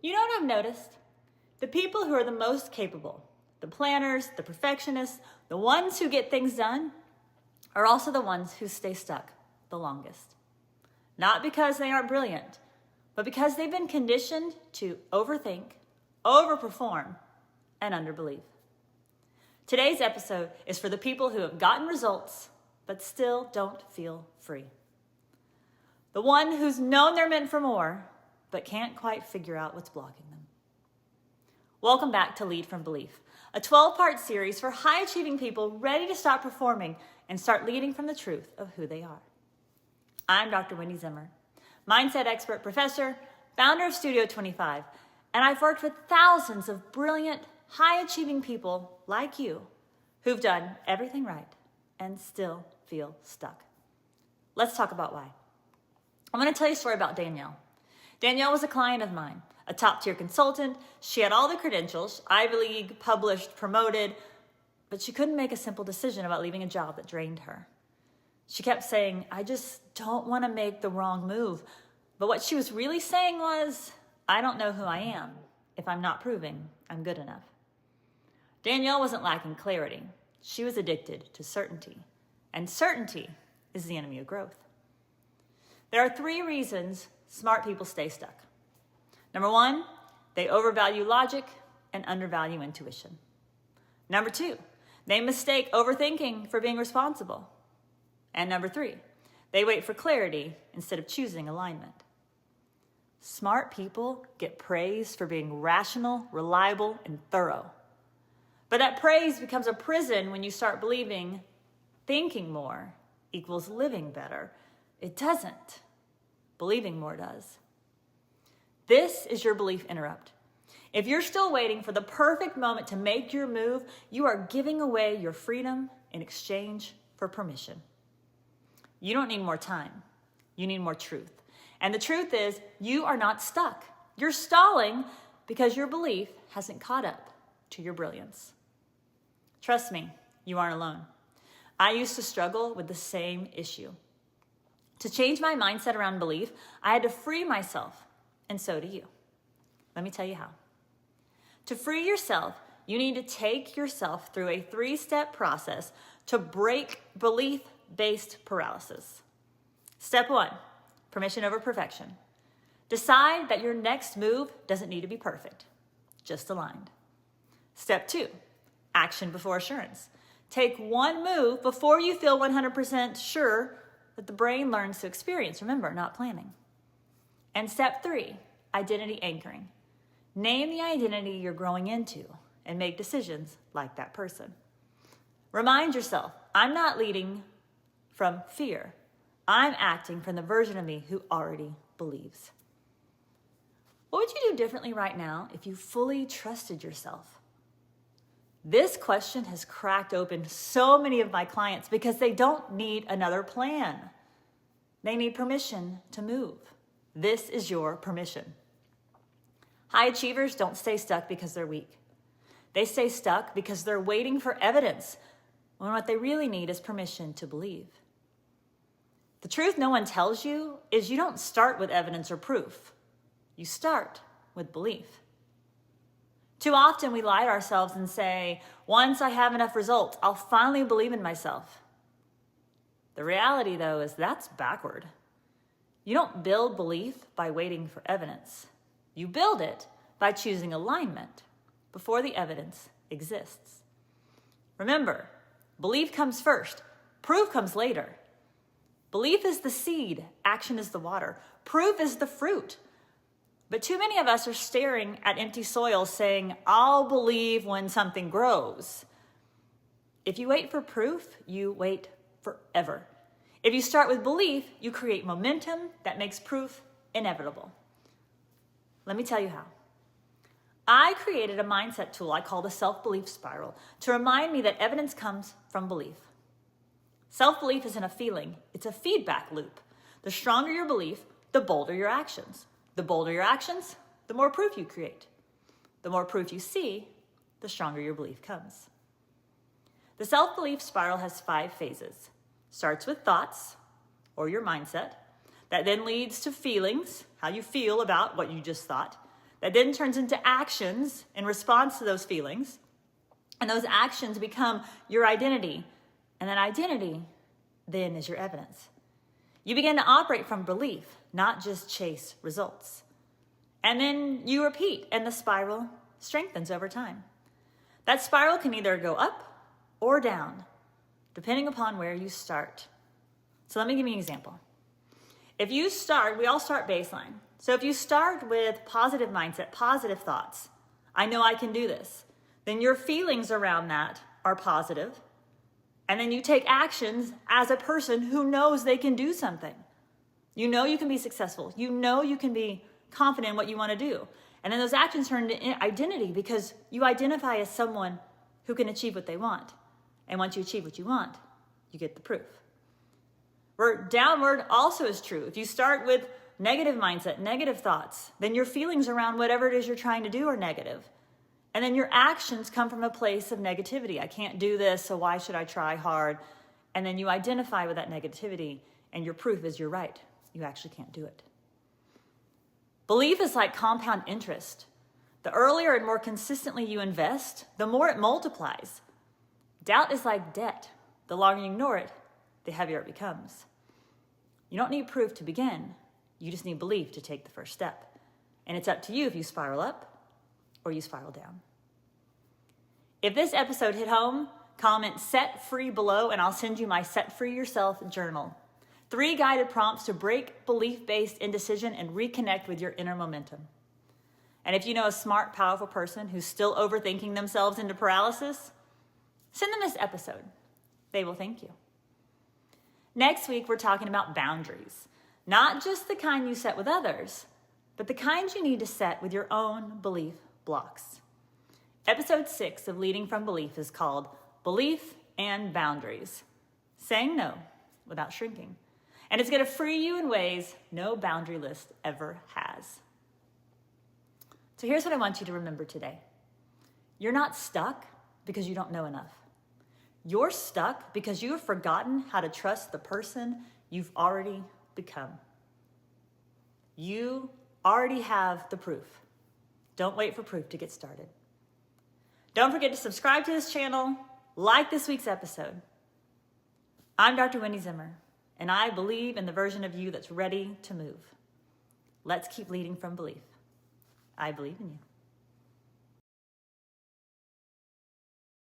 You know what I've noticed? The people who are the most capable, the planners, the perfectionists, the ones who get things done, are also the ones who stay stuck the longest. Not because they aren't brilliant, but because they've been conditioned to overthink, overperform, and underbelieve. Today's episode is for the people who have gotten results, but still don't feel free. The one who's known they're meant for more, but can't quite figure out what's blocking them. Welcome back to Lead from Belief, a 12-part series for high-achieving people ready to stop performing and start leading from the truth of who they are. I'm Dr. Wendi Zimmer, mindset expert, professor, founder of Studio 25, and I've worked with thousands of brilliant, high-achieving people like you who've done everything right and still feel stuck. Let's talk about why. I'm going to tell you a story about Danielle. Danielle was a client of mine, a top-tier consultant. She had all the credentials, Ivy League, published, promoted, but she couldn't make a simple decision about leaving a job that drained her. She kept saying, I just don't want to make the wrong move. But what she was really saying was, I don't know who I am if I'm not proving I'm good enough. Danielle wasn't lacking clarity. She was addicted to certainty. And certainty is the enemy of growth. There are 3 reasons smart people stay stuck. Number 1, they overvalue logic and undervalue intuition. Number 2, they mistake overthinking for being responsible. And number 3, they wait for clarity instead of choosing alignment. Smart people get praised for being rational, reliable, and thorough. But that praise becomes a prison when you start believing thinking more equals living better. It doesn't. Believing more does. This is your belief interrupt. If you're still waiting for the perfect moment to make your move, you are giving away your freedom in exchange for permission. You don't need more time. You need more truth. And the truth is, you are not stuck. You're stalling because your belief hasn't caught up to your brilliance. Trust me, you aren't alone. I used to struggle with the same issue. To change my mindset around belief, I had to free myself, and so do you. Let me tell you how. To free yourself, you need to take yourself through a 3-step process to break belief-based paralysis. Step 1, permission over perfection. Decide that your next move doesn't need to be perfect, just aligned. Step 2, action before assurance. Take one move before you feel 100% sure that the brain learns to experience. Remember, not planning. And step 3, identity anchoring. Name the identity you're growing into and make decisions like that person. Remind yourself, I'm not leading from fear. I'm acting from the version of me who already believes. What would you do differently right now if you fully trusted yourself? This question has cracked open so many of my clients because they don't need another plan. They need permission to move. This is your permission. High achievers don't stay stuck because they're weak. They stay stuck because they're waiting for evidence when what they really need is permission to believe. The truth no one tells you is you don't start with evidence or proof. You start with belief. Too often we lie to ourselves and say, once I have enough results, I'll finally believe in myself. The reality, though, is that's backward. You don't build belief by waiting for evidence. You build it by choosing alignment before the evidence exists. Remember, belief comes first. Proof comes later. Belief is the seed. Action is the water. Proof is the fruit. But too many of us are staring at empty soil saying, I'll believe when something grows. If you wait for proof, you wait forever. If you start with belief, you create momentum that makes proof inevitable. Let me tell you how. I created a mindset tool I call the self-belief spiral to remind me that evidence comes from belief. Self-belief isn't a feeling, it's a feedback loop. The stronger your belief, the bolder your actions. The bolder your actions, the more proof you create. The more proof you see, the stronger your belief comes. The self-belief spiral has 5 phases. Starts with thoughts, or your mindset. That then leads to feelings, how you feel about what you just thought. That then turns into actions in response to those feelings. And those actions become your identity. And that identity then is your evidence. You begin to operate from belief, not just chase results. And then you repeat, and the spiral strengthens over time. That spiral can either go up or down, depending upon where you start. So let me give you an example. If you start, we all start baseline. So if you start with positive mindset, positive thoughts, I know I can do this, then your feelings around that are positive. And then you take actions as a person who knows they can do something. You know you can be successful. You know you can be confident in what you want to do. And then those actions turn into identity because you identify as someone who can achieve what they want. And once you achieve what you want, you get the proof. Where downward also is true. If you start with negative mindset, negative thoughts, then your feelings around whatever it is you're trying to do are negative. And then your actions come from a place of negativity. I can't do this, so why should I try hard? And then you identify with that negativity, and your proof is you're right. You actually can't do it. Belief is like compound interest. The earlier and more consistently you invest, the more it multiplies. Doubt is like debt. The longer you ignore it, the heavier it becomes. You don't need proof to begin. You just need belief to take the first step. And it's up to you if you spiral up or you spiral down. If this episode hit home, comment "set free" below and I'll send you my Set Free Yourself journal. 3 guided prompts to break belief-based indecision and reconnect with your inner momentum. And if you know a smart, powerful person who's still overthinking themselves into paralysis, send them this episode. They will thank you. Next week, we're talking about boundaries. Not just the kind you set with others, but the kind you need to set with your own belief blocks. Episode 6 of Leading from Belief is called Belief and Boundaries. Saying no without shrinking. And it's going to free you in ways no boundary list ever has. So here's what I want you to remember today. You're not stuck because you don't know enough. You're stuck because you have forgotten how to trust the person you've already become. You already have the proof. Don't wait for proof to get started. Don't forget to subscribe to this channel, like this week's episode. I'm Dr. Wendi Zimmer, and I believe in the version of you that's ready to move. Let's keep leading from belief. I believe in you.